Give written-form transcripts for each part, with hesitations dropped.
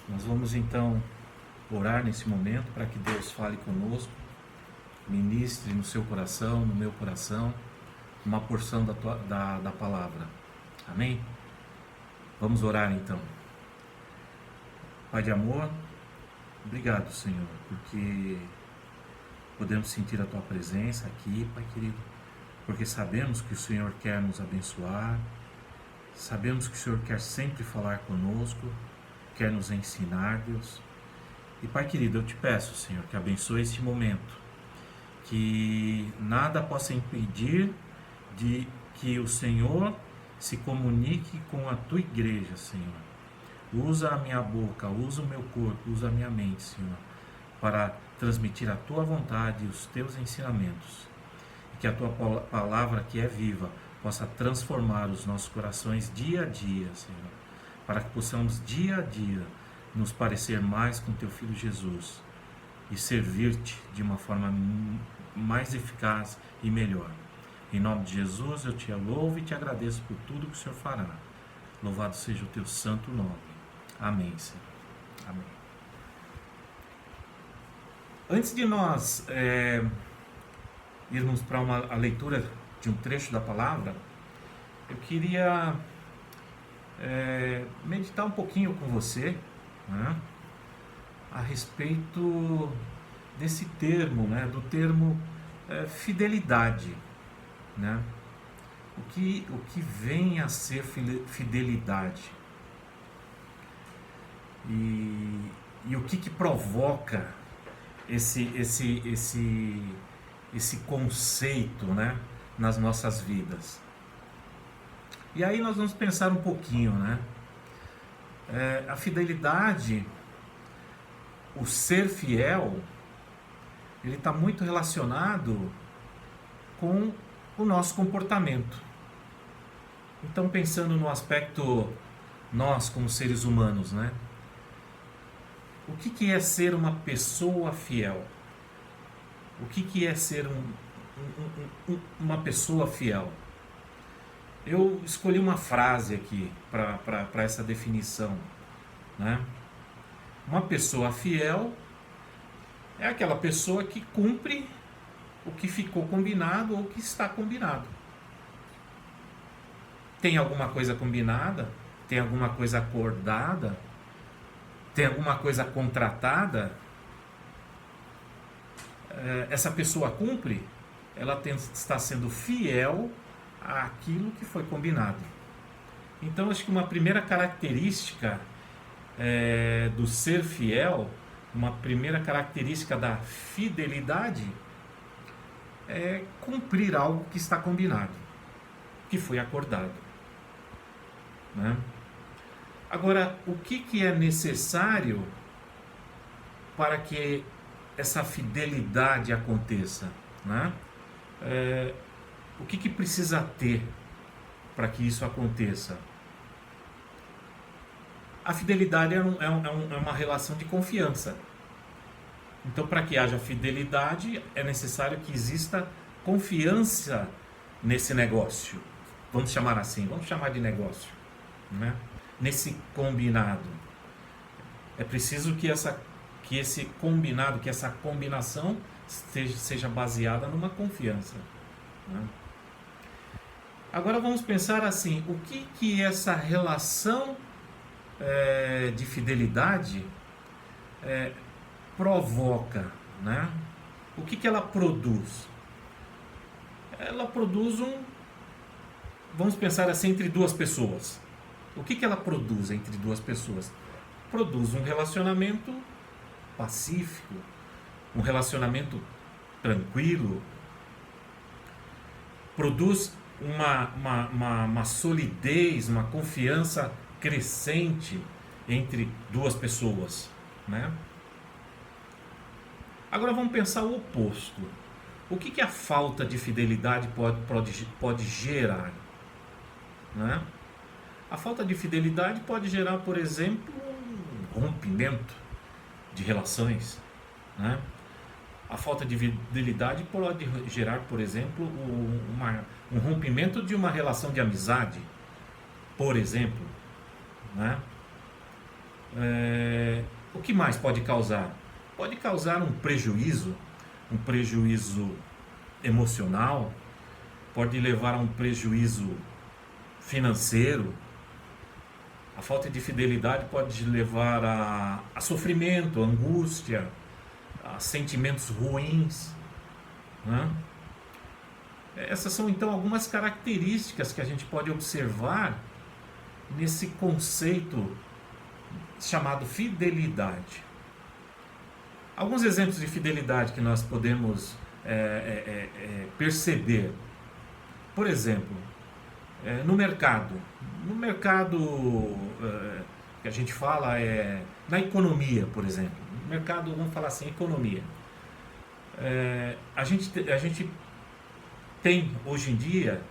Nós vamos então orar nesse momento para que Deus fale conosco, ministre no seu coração, no meu coração, uma porção da palavra. Amém? Vamos orar então. Pai de amor, obrigado, Senhor, porque podemos sentir a Tua presença aqui, Pai querido, porque sabemos que o Senhor quer nos abençoar, sabemos que o Senhor quer sempre falar conosco, quer nos ensinar, Deus. E Pai querido, eu te peço, Senhor, que abençoe este momento, que nada possa impedir de que o Senhor se comunique com a Tua igreja, Senhor. Usa a minha boca, usa o meu corpo, usa a minha mente, Senhor, para transmitir a Tua vontade e os Teus ensinamentos. E que a Tua palavra, que é viva, possa transformar os nossos corações dia a dia, Senhor, para que possamos dia a dia nos parecer mais com Teu Filho Jesus e servir-te de uma forma mais eficaz e melhor. Em nome de Jesus, eu te louvo e te agradeço por tudo que o Senhor fará. Louvado seja o Teu santo nome. Amém, Senhor. Amém. Antes de nós irmos para a leitura de um trecho da palavra, eu queria meditar um pouquinho com você, né, a respeito desse termo, né, do termo fidelidade, né? O que vem a ser fidelidade? E o que provoca esse conceito, né, nas nossas vidas? E aí nós vamos pensar um pouquinho, né? A fidelidade, o ser fiel, ele está muito relacionado com o nosso comportamento. Então, pensando no aspecto nós como seres humanos, né? O que é ser uma pessoa fiel? O que é ser uma pessoa fiel? Eu escolhi uma frase aqui para essa definição, né? Uma pessoa fiel é aquela pessoa que cumpre o que ficou combinado ou o que está combinado. Tem alguma coisa combinada? Tem alguma coisa acordada? Tem alguma coisa contratada? Essa pessoa cumpre? Ela está sendo fiel àquilo que foi combinado. Então, acho que uma primeira característica do ser fiel, uma primeira característica da fidelidade, é cumprir algo que está combinado, que foi acordado, né? Agora, o que é necessário para que essa fidelidade aconteça, né? O que precisa ter para que isso aconteça? A fidelidade é uma relação de confiança. Então, para que haja fidelidade, é necessário que exista confiança nesse negócio. Vamos chamar assim, vamos chamar de negócio, né? Nesse combinado. É preciso que esse combinado, que essa combinação seja baseada numa confiança, né? Agora vamos pensar assim, o que essa relação de fidelidade provoca, né? O que ela produz? Ela produz vamos pensar assim, entre duas pessoas. O que ela produz entre duas pessoas? Produz um relacionamento pacífico, um relacionamento tranquilo, produz uma solidez, uma confiança crescente entre duas pessoas, né? Agora vamos pensar o oposto. O que a falta de fidelidade pode gerar, né? A falta de fidelidade pode gerar, por exemplo, um rompimento de relações, né? A falta de fidelidade pode gerar, por exemplo, um rompimento de uma relação de amizade, por exemplo, né? O que mais pode causar? Pode causar um prejuízo emocional, pode levar a um prejuízo financeiro. A falta de fidelidade pode levar a sofrimento, a angústia, a sentimentos ruins, né? Essas são então algumas características que a gente pode observar nesse conceito chamado fidelidade. Alguns exemplos de fidelidade que nós podemos perceber. Por exemplo, no mercado que a gente fala na economia, por exemplo. No mercado, vamos falar assim, economia. A gente tem hoje em dia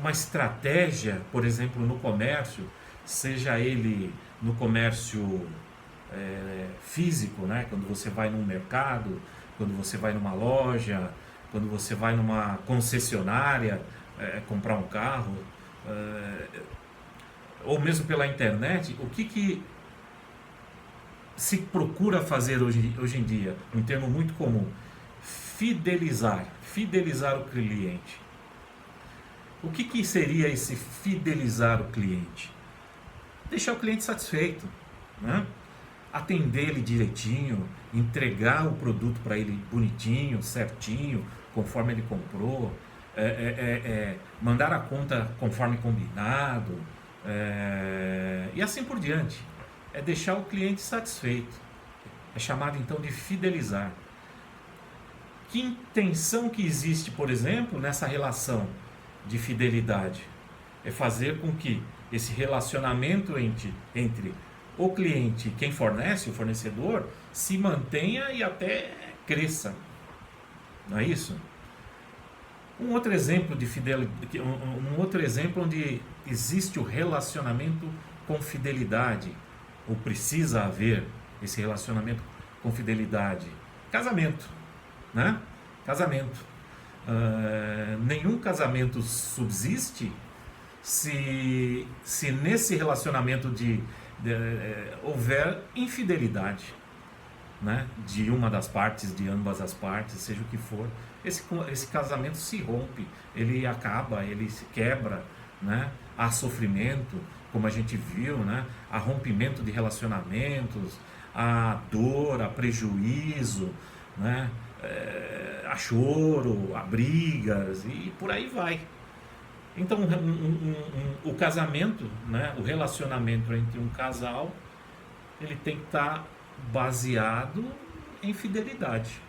uma estratégia, por exemplo, no comércio, seja ele no comércio físico, né? Quando você vai num mercado, quando você vai numa loja, quando você vai numa concessionária comprar um carro, ou mesmo pela internet, o que se procura fazer hoje em dia? Um termo muito comum: fidelizar o cliente. O que seria esse fidelizar o cliente? Deixar o cliente satisfeito, né? Atender ele direitinho, entregar o produto para ele bonitinho, certinho, conforme ele comprou, mandar a conta conforme combinado, e assim por diante. É deixar o cliente satisfeito. É chamado então de fidelizar. Que intenção que existe, por exemplo, nessa relação de fidelidade? É fazer com que esse relacionamento entre o cliente e quem fornece, o fornecedor, se mantenha e até cresça. Não é isso? Um outro exemplo de fidelidade, um outro exemplo onde existe o relacionamento com fidelidade, ou precisa haver esse relacionamento com fidelidade. Casamento, né? Casamento. Nenhum casamento subsiste se nesse relacionamento houver infidelidade, né? De uma das partes, de ambas as partes, seja o que for, esse casamento se rompe, ele acaba, ele se quebra, né? Há sofrimento, como a gente viu, né? Há rompimento de relacionamentos, há dor, há prejuízo, né? Há choro, há brigas e por aí vai. Então, o casamento, né, o relacionamento entre um casal, ele tem que estar baseado em fidelidade,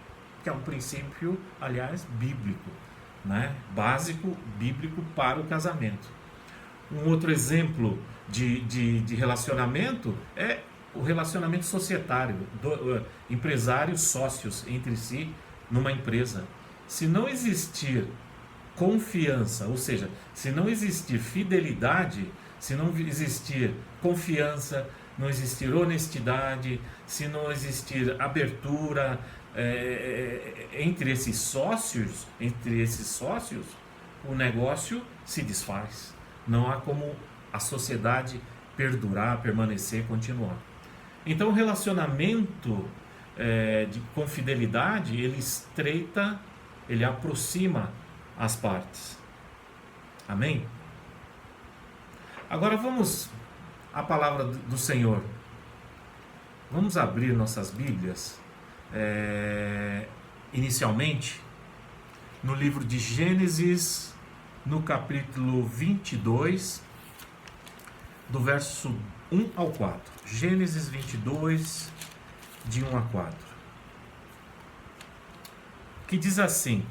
que é um princípio, aliás, bíblico, né, básico, bíblico para o casamento. Um outro exemplo de relacionamento é o relacionamento societário, empresários sócios entre si numa empresa. Se não existir confiança, ou seja, se não existir fidelidade, se não existir confiança, não existir honestidade, se não existir abertura entre esses sócios, o negócio se desfaz. Não há como a sociedade perdurar, permanecer, continuar. Então o relacionamento com fidelidade, ele estreita, ele aproxima as partes. Amém? Agora vamos à palavra do Senhor. Vamos abrir nossas Bíblias, inicialmente, no livro de Gênesis, no capítulo 22, do verso 1 ao 4. Gênesis 22, de 1 a 4. Que diz assim.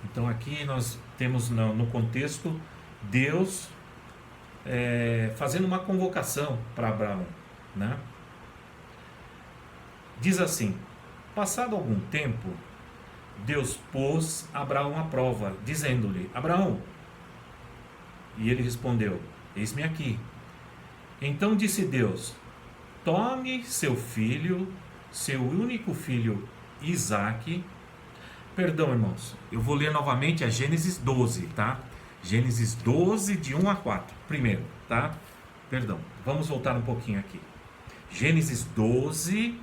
Então aqui nós temos no contexto Deus fazendo uma convocação para Abraão, né? Diz assim: passado algum tempo, Deus pôs Abraão à prova, dizendo-lhe: Abraão. E ele respondeu: eis-me aqui. Então disse Deus: tome seu filho, seu único filho Isaque. Perdão, irmãos, eu vou ler novamente a Gênesis 12, tá? Gênesis 12, de 1 a 4, primeiro, tá? Perdão, vamos voltar um pouquinho aqui. Gênesis 12,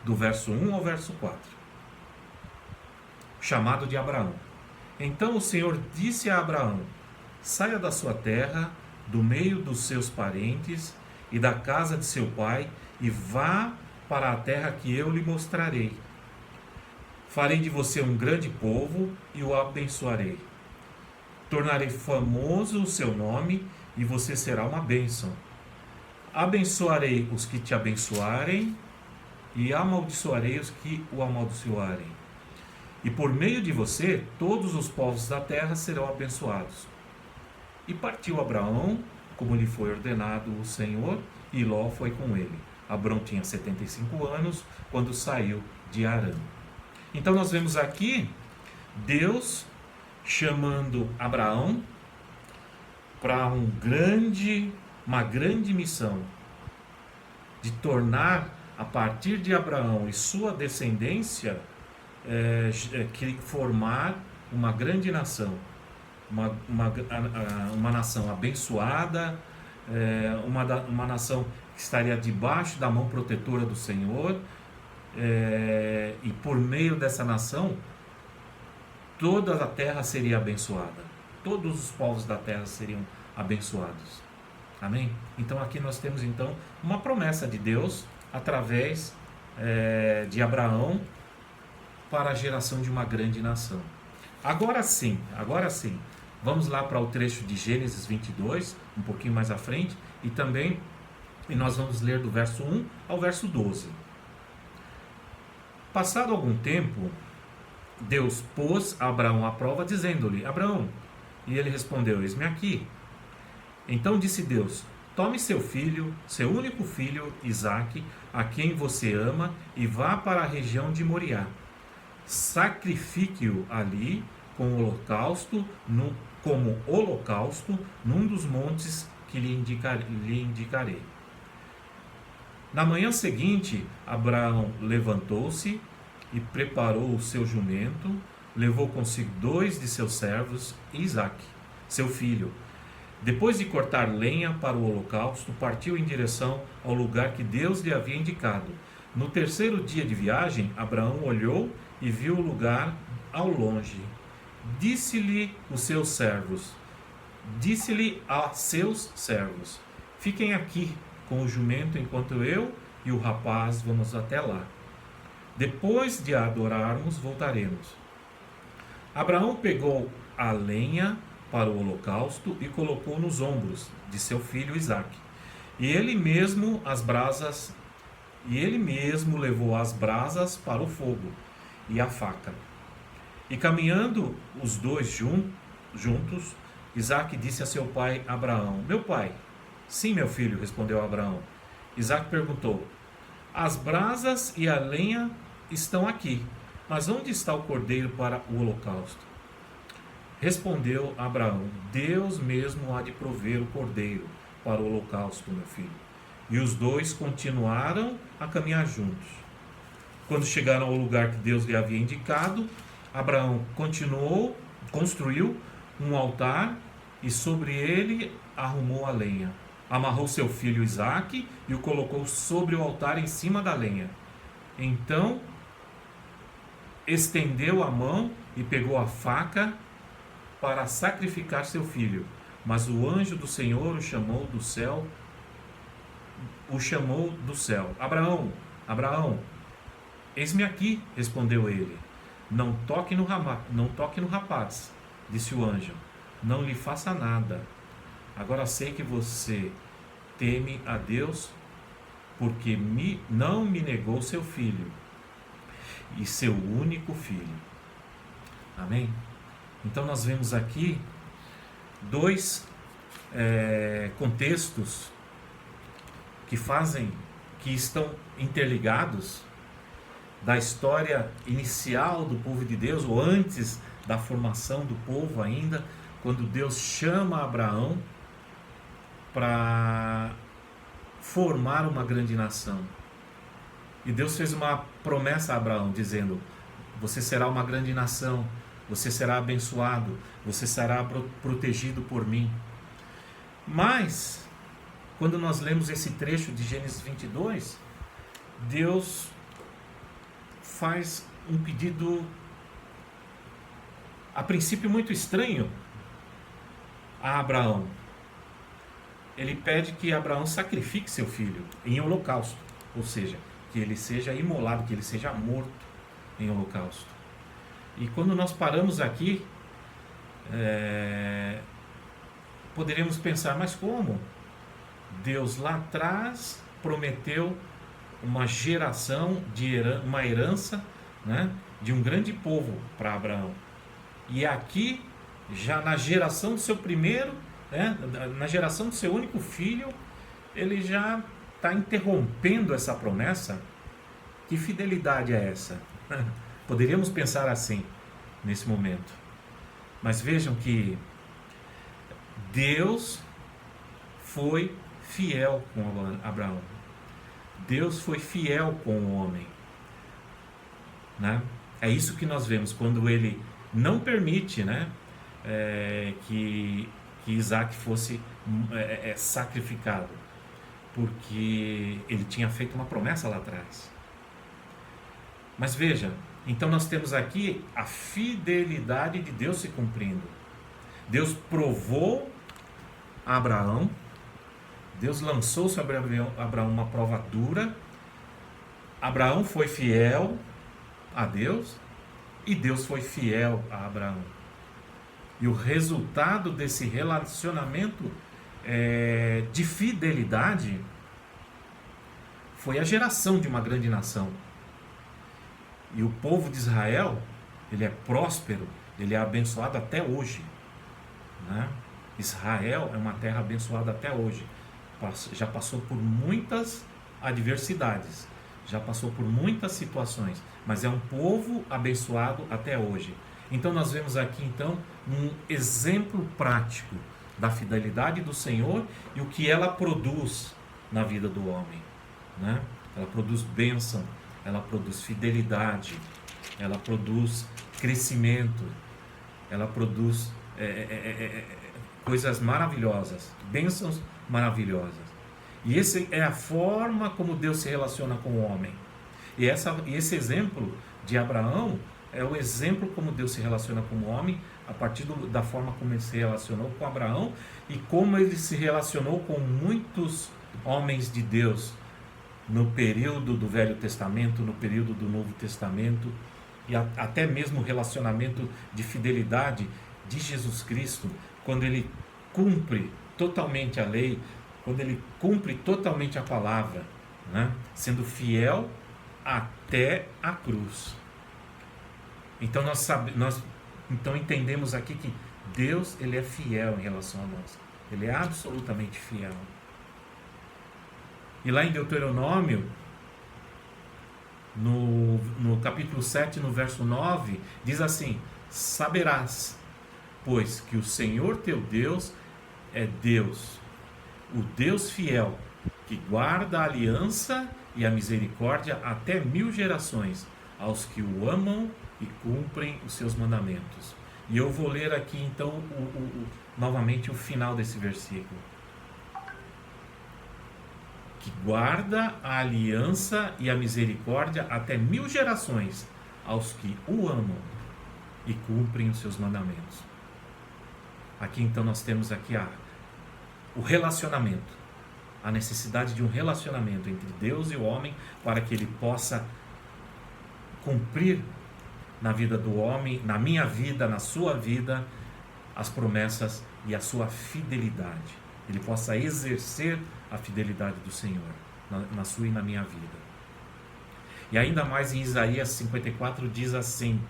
do verso 1 ao verso 4. Chamado de Abraão. Então o Senhor disse a Abraão: saia da sua terra, do meio dos seus parentes e da casa de seu pai, e vá para a terra que eu lhe mostrarei. Farei de você um grande povo e o abençoarei. Tornarei famoso o seu nome e você será uma bênção. Abençoarei os que te abençoarem e amaldiçoarei os que o amaldiçoarem. E por meio de você, todos os povos da terra serão abençoados. E partiu Abraão, como lhe foi ordenado o Senhor, e Ló foi com ele. Abraão tinha 75 anos quando saiu de Harã. Então nós vemos aqui Deus chamando Abraão para uma grande missão de tornar, a partir de Abraão e sua descendência, formar uma grande nação, uma nação abençoada, uma nação que estaria debaixo da mão protetora do Senhor, e por meio dessa nação toda a terra seria abençoada, todos os povos da terra seriam abençoados. Amém? Então aqui nós temos então uma promessa de Deus através de Abraão para a geração de uma grande nação. Agora sim, vamos lá para o trecho de Gênesis 22, um pouquinho mais à frente, e nós vamos ler do verso 1 ao verso 12. Passado algum tempo, Deus pôs Abraão à prova, dizendo-lhe: Abraão, e ele respondeu: eis-me aqui. Então disse Deus: tome seu filho, seu único filho, Isaque, a quem você ama, e vá para a região de Moriá. Sacrifique-o ali como holocausto num dos montes que lhe indicarei. Na manhã seguinte, Abraão levantou-se e preparou o seu jumento, levou consigo 2 de seus servos e Isaque, seu filho. Depois de cortar lenha para o holocausto, partiu em direção ao lugar que Deus lhe havia indicado. No terceiro dia de viagem, Abraão olhou e viu o lugar ao longe. Disse-lhe a seus servos: fiquem aqui com o jumento enquanto eu e o rapaz vamos até lá. Depois de adorarmos, voltaremos. Abraão pegou a lenha para o holocausto e colocou nos ombros de seu filho Isaque. E ele mesmo levou as brasas para o fogo e a faca. E caminhando os dois juntos, Isaque disse a seu pai Abraão: meu pai. Sim, meu filho, respondeu Abraão. Isaque perguntou: as brasas e a lenha estão aqui, mas onde está o cordeiro para o holocausto? Respondeu Abraão: Deus mesmo há de prover o cordeiro para o holocausto, meu filho. E os dois continuaram a caminhar juntos. Quando chegaram ao lugar que Deus lhe havia indicado, Abraão construiu um altar e sobre ele arrumou a lenha. Amarrou seu filho Isaque e o colocou sobre o altar em cima da lenha. Então estendeu a mão e pegou a faca para sacrificar seu filho. Mas o anjo do Senhor o chamou do céu. Abraão, Abraão, eis-me aqui, respondeu ele. Não toque no rapaz, disse o anjo. Não lhe faça nada. Agora sei que você teme a Deus, porque não me negou seu filho, e seu único filho. Amém? Então nós vemos aqui dois contextos que estão interligados da história inicial do povo de Deus, ou antes da formação do povo ainda, quando Deus chama Abraão para formar uma grande nação. E Deus fez uma promessa a Abraão, dizendo: você será uma grande nação, você será abençoado, você será protegido por mim. Mas quando nós lemos esse trecho de Gênesis 22, Deus faz um pedido, a princípio muito estranho, a Abraão. Ele pede que Abraão sacrifique seu filho em holocausto, ou seja, que ele seja imolado, que ele seja morto em holocausto. E quando nós paramos aqui, poderíamos pensar, mas como? Deus lá atrás prometeu uma geração, uma herança, né, de um grande povo para Abraão. E aqui, já na geração do seu primeiro, né, na geração do seu único filho, ele já está interrompendo essa promessa. Que fidelidade é essa? Poderíamos pensar assim nesse momento. Mas vejam que Deus foi fiel com Abraão. Deus foi fiel com o homem, né? É isso que nós vemos quando ele não permite, né, que Isaac fosse sacrificado, porque ele tinha feito uma promessa lá atrás. Mas veja, então nós temos aqui a fidelidade de Deus se cumprindo. Deus provou a Abraão, Deus lançou sobre Abraão uma prova dura, Abraão foi fiel a Deus e Deus foi fiel a Abraão. E o resultado desse relacionamento de fidelidade foi a geração de uma grande nação. E o povo de Israel, ele é próspero, ele é abençoado até hoje, né? Israel é uma terra abençoada até hoje. Já passou por muitas adversidades, já passou por muitas situações, mas é um povo abençoado até hoje. Então nós vemos aqui então um exemplo prático da fidelidade do Senhor e o que ela produz na vida do homem, né? Ela produz bênção, ela produz fidelidade, ela produz crescimento, ela produz coisas maravilhosas, bênçãos maravilhosas. E essa é a forma como Deus se relaciona com o homem. E esse exemplo de Abraão é o exemplo como Deus se relaciona com o homem, a partir da forma como ele se relacionou com Abraão e como ele se relacionou com muitos homens de Deus no período do Velho Testamento, no período do Novo Testamento, e até mesmo o relacionamento de fidelidade de Jesus Cristo, quando ele cumpre totalmente a lei, quando ele cumpre totalmente a palavra, né? Sendo fiel até a cruz. Então nós entendemos aqui que Deus, ele é fiel em relação a nós. Ele é absolutamente fiel. E lá em Deuteronômio, no capítulo 7, no verso 9, diz assim: saberás, pois que o Senhor teu Deus é Deus, o Deus fiel, que guarda a aliança e a misericórdia até 1000 gerações, aos que o amam e cumprem os seus mandamentos. E eu vou ler aqui então novamente o final desse versículo. Que guarda a aliança e a misericórdia até 1000 gerações, aos que o amam e cumprem os seus mandamentos. Aqui então nós temos aqui o relacionamento, a necessidade de um relacionamento entre Deus e o homem, para que ele possa cumprir na vida do homem, na minha vida, na sua vida, as promessas e a sua fidelidade. Ele possa exercer a fidelidade do Senhor na sua e na minha vida. E ainda mais em Isaías 54 diz assim: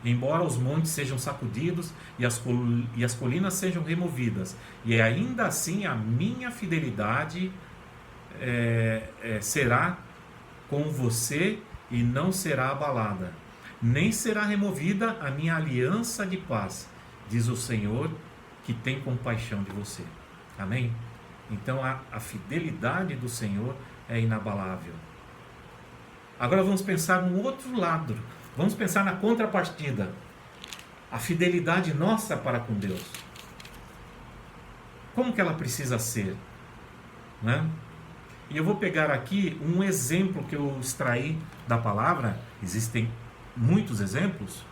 embora os montes sejam sacudidos e as colinas sejam removidas, e ainda assim a minha fidelidade será com você e não será abalada, nem será removida a minha aliança de paz, diz o Senhor, que tem compaixão de você. Amém? Então a fidelidade do Senhor é inabalável. Agora vamos pensar no outro lado. Vamos pensar na contrapartida. A fidelidade nossa para com Deus. Como que ela precisa ser? né? E eu vou pegar aqui um exemplo que eu extraí da palavra. Existem muitos exemplos,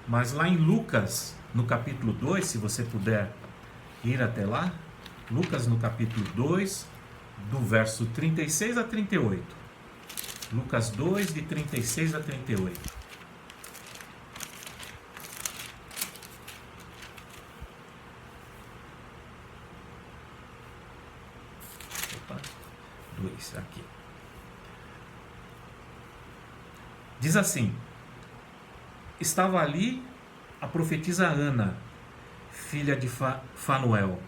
mas lá em Lucas, no capítulo 2, se você puder ir até lá, Lucas no capítulo 2, do verso 36 a 38. Lucas 2, de 36 a 38. Opa, 2 aqui. Diz assim: estava ali a profetisa Ana, filha de Fanuel,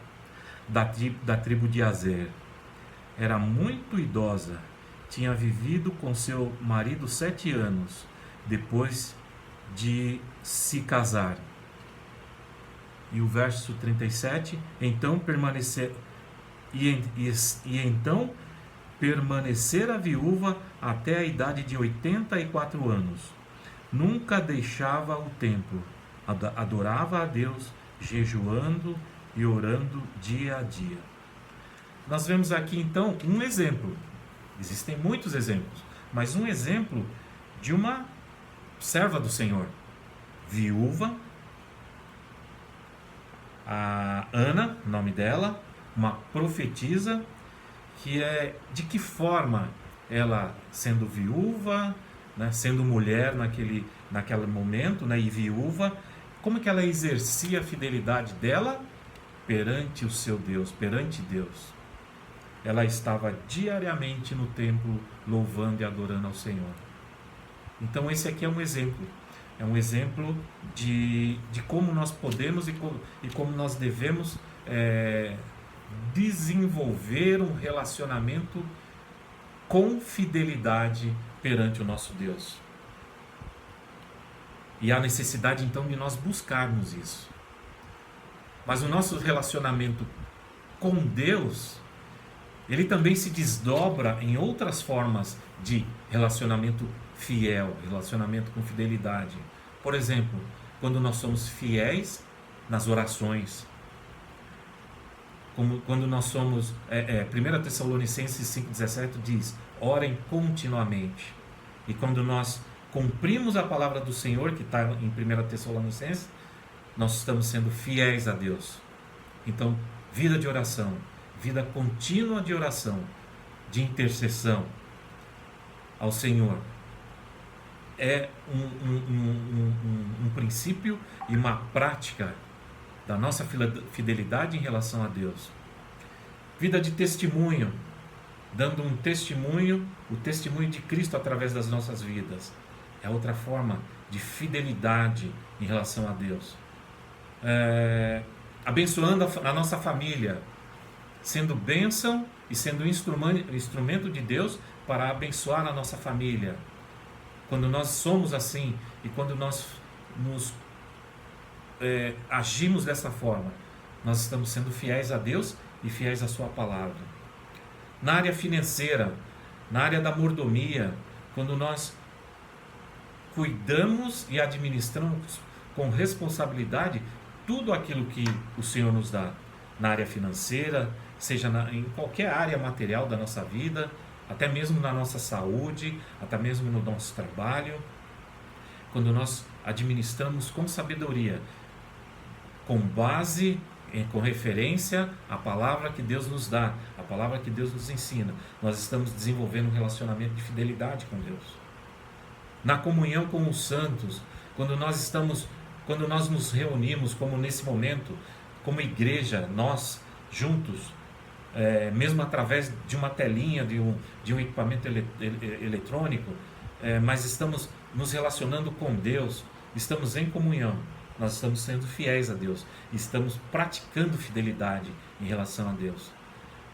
da tribo de Azer. Era muito idosa, tinha vivido com seu marido 7 anos, depois de se casar. E o verso 37, então então permanecera viúva até a idade de 84 anos. Nunca deixava o templo, adorava a Deus, jejuando e orando dia a dia. Nós vemos aqui então um exemplo. Existem muitos exemplos, mas um exemplo de uma serva do Senhor, viúva, a Ana, nome dela, uma profetisa, que é de que forma ela, sendo viúva, né, sendo mulher naquele momento, né, e viúva, como que ela exercia a fidelidade dela perante o seu Deus, perante Deus. Ela estava diariamente no templo louvando e adorando ao Senhor. Então esse aqui é um exemplo. É um exemplo de como nós podemos e como nós devemos desenvolver um relacionamento com fidelidade perante o nosso Deus. E há necessidade então de nós buscarmos isso. Mas o nosso relacionamento com Deus, ele também se desdobra em outras formas de relacionamento fiel, relacionamento com fidelidade. Por exemplo, quando nós somos fiéis nas orações, quando nós somos, 1 Tessalonicenses 5,17 diz, orem continuamente. E quando nós cumprimos a palavra do Senhor, que está em 1 Tessalonicenses, nós estamos sendo fiéis a Deus. Então, vida de oração, vida contínua de oração, de intercessão ao Senhor, é um princípio e uma prática da nossa fidelidade em relação a Deus. Vida de testemunho, dando um testemunho, o testemunho de Cristo através das nossas vidas. É outra forma de fidelidade em relação a Deus. Abençoando a nossa família, sendo bênção e sendo instrumento de Deus para abençoar a nossa família. Quando nós somos assim e quando nós agimos dessa forma, nós estamos sendo fiéis a Deus e fiéis à sua palavra. Na área financeira, na área da mordomia, quando nós cuidamos e administramos com responsabilidade tudo aquilo que o Senhor nos dá, na área financeira, seja em qualquer área material da nossa vida, até mesmo na nossa saúde, até mesmo no nosso trabalho, quando nós administramos com sabedoria, com base, com referência à palavra que Deus nos dá, a palavra que Deus nos ensina, nós estamos desenvolvendo um relacionamento de fidelidade com Deus. Na comunhão com os santos, quando nós nos reunimos, como nesse momento, como igreja, nós juntos, mesmo através de uma telinha, de um equipamento eletrônico, mas estamos nos relacionando com Deus, estamos em comunhão, nós estamos sendo fiéis a Deus, estamos praticando fidelidade em relação a Deus.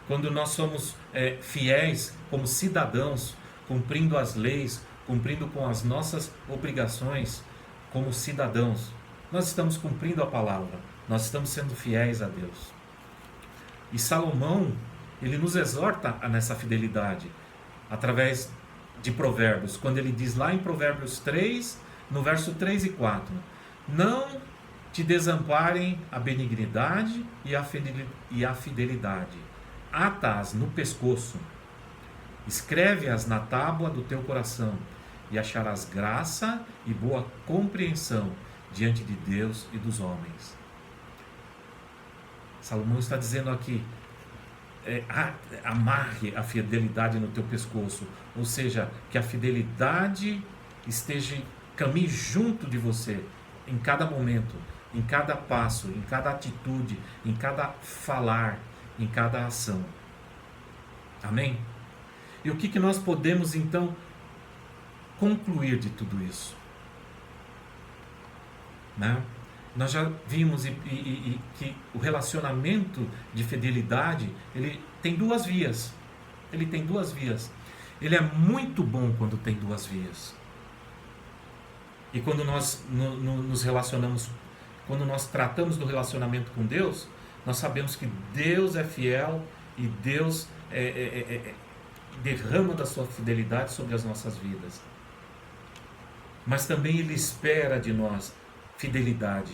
Quando nós somos fiéis como cidadãos, cumprindo as leis, cumprindo com as nossas obrigações como cidadãos, nós estamos cumprindo a palavra, nós estamos sendo fiéis a Deus. E Salomão, ele nos exorta nessa fidelidade, através de Provérbios, quando ele diz lá em Provérbios 3, no verso 3 e 4, não te desamparem a benignidade e a fidelidade, ata-as no pescoço, escreve-as na tábua do teu coração, e acharás graça e boa compreensão diante de Deus e dos homens. Salomão está dizendo aqui, amarre a fidelidade no teu pescoço, ou seja, que a fidelidade caminhe junto de você, em cada momento, em cada passo, em cada atitude, em cada falar, em cada ação. Amém? E o que nós podemos então concluir de tudo isso? Né? Nós já vimos que o relacionamento de fidelidade, ele tem duas vias. Ele tem duas vias. Ele é muito bom quando tem duas vias. E quando nós nos relacionamos, quando nós tratamos do relacionamento com Deus, nós sabemos que Deus é fiel e Deus derrama da sua fidelidade sobre as nossas vidas. Mas também Ele espera de nós fidelidade,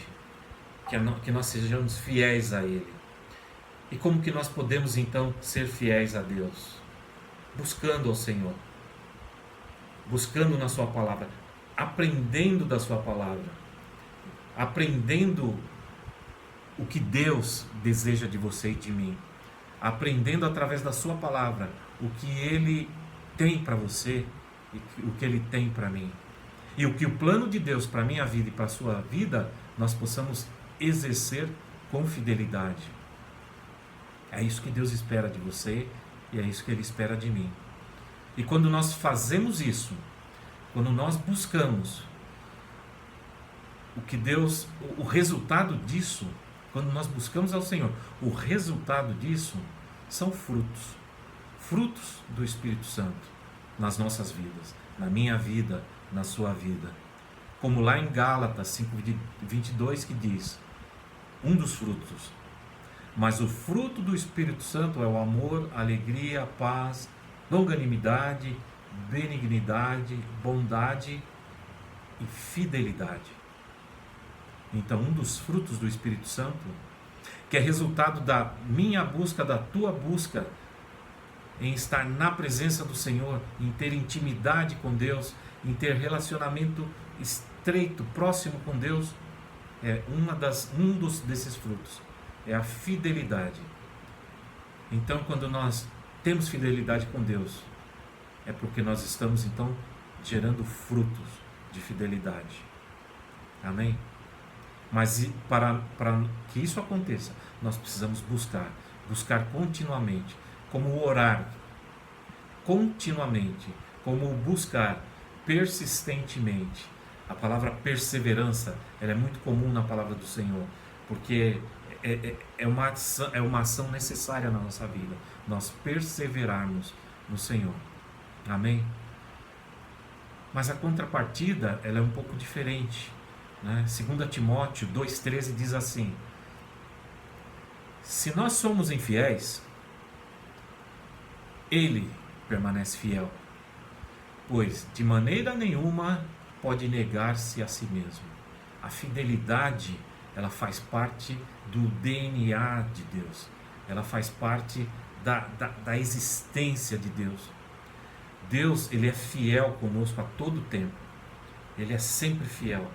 que nós sejamos fiéis a Ele. E como que nós podemos então ser fiéis a Deus? Buscando ao Senhor, buscando na sua palavra, aprendendo da sua palavra, aprendendo o que Deus deseja de você e de mim, aprendendo através da sua palavra o que Ele tem para você e o que Ele tem para mim. E o que o plano de Deus para a minha vida e para a sua vida, nós possamos exercer com fidelidade. É isso que Deus espera de você e é isso que Ele espera de mim. E quando nós fazemos isso, quando nós buscamos o resultado disso, quando nós buscamos ao Senhor, o resultado disso são frutos do Espírito Santo nas nossas vidas, na minha vida, na sua vida. Como lá em Gálatas 5:22 que diz, um dos frutos, mas o fruto do Espírito Santo é o amor, alegria, paz, longanimidade, benignidade, bondade e fidelidade. Então, um dos frutos do Espírito Santo, que é resultado da minha busca, da tua busca, em estar na presença do Senhor, em ter intimidade com Deus, em ter relacionamento estreito, próximo com Deus, desses frutos é a fidelidade. Então, quando nós temos fidelidade com Deus, é porque nós estamos então gerando frutos de fidelidade. Amém? Mas para que isso aconteça, nós precisamos buscar continuamente, como orar continuamente, como buscar persistentemente. A palavra perseverança, ela é muito comum na palavra do Senhor, porque é uma ação necessária na nossa vida, nós perseverarmos no Senhor. Amém? Mas a contrapartida, ela é um pouco diferente, né? 2 Timóteo 2,13 diz assim: se nós somos infiéis, Ele permanece fiel, pois de maneira nenhuma pode negar-se a si mesmo. A fidelidade, ela faz parte do DNA de Deus, ela faz parte da existência de Deus. Deus, Ele é fiel conosco a todo tempo, Ele é sempre fiel,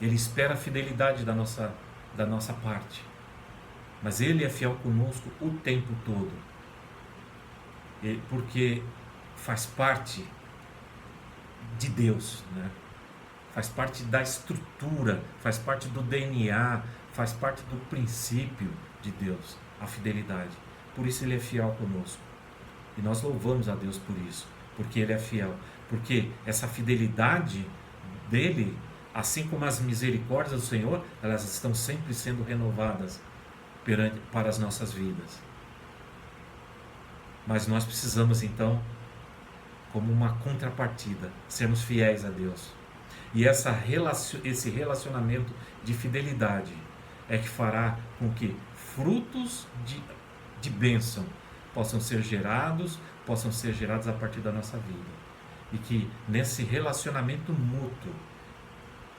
Ele espera a fidelidade da nossa parte, mas Ele é fiel conosco o tempo todo, porque faz parte de Deus, né? Faz parte da estrutura, faz parte do DNA, faz parte do princípio de Deus, a fidelidade. Por isso Ele é fiel conosco. E nós louvamos a Deus por isso, porque Ele é fiel. Porque essa fidelidade dEle, assim como as misericórdias do Senhor, elas estão sempre sendo renovadas para as nossas vidas. Mas nós precisamos então, como uma contrapartida, sermos fiéis a Deus. E esse relacionamento de fidelidade é que fará com que frutos de bênção possam ser gerados a partir da nossa vida. E que nesse relacionamento mútuo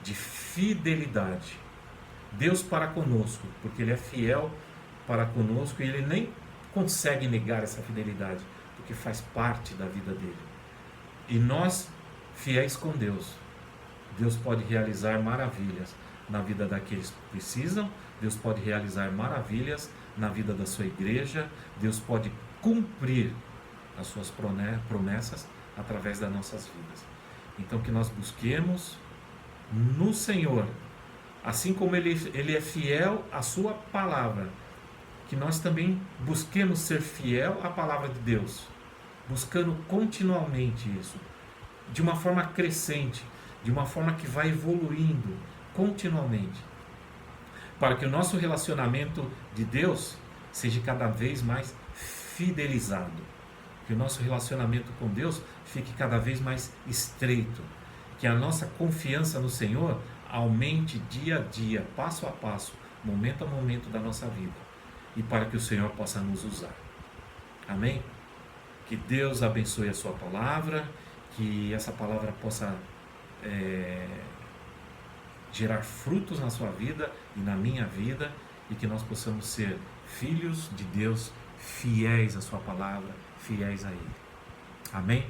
de fidelidade, Deus para conosco, porque Ele é fiel para conosco, e Ele nem consegue negar essa fidelidade, porque faz parte da vida dele. E nós, fiéis com Deus, Deus pode realizar maravilhas na vida daqueles que precisam, Deus pode realizar maravilhas na vida da sua igreja, Deus pode cumprir as suas promessas através das nossas vidas. Então que nós busquemos no Senhor, assim como Ele é fiel à sua palavra, que nós também busquemos ser fiel à palavra de Deus, buscando continuamente isso, de uma forma crescente, de uma forma que vai evoluindo continuamente, para que o nosso relacionamento de Deus seja cada vez mais fidelizado, que o nosso relacionamento com Deus fique cada vez mais estreito, que a nossa confiança no Senhor aumente dia a dia, passo a passo, momento a momento da nossa vida, e para que o Senhor possa nos usar. Amém? Que Deus abençoe a sua palavra, que essa palavra possa gerar frutos na sua vida e na minha vida, e que nós possamos ser filhos de Deus, fiéis à sua palavra, fiéis a Ele. Amém?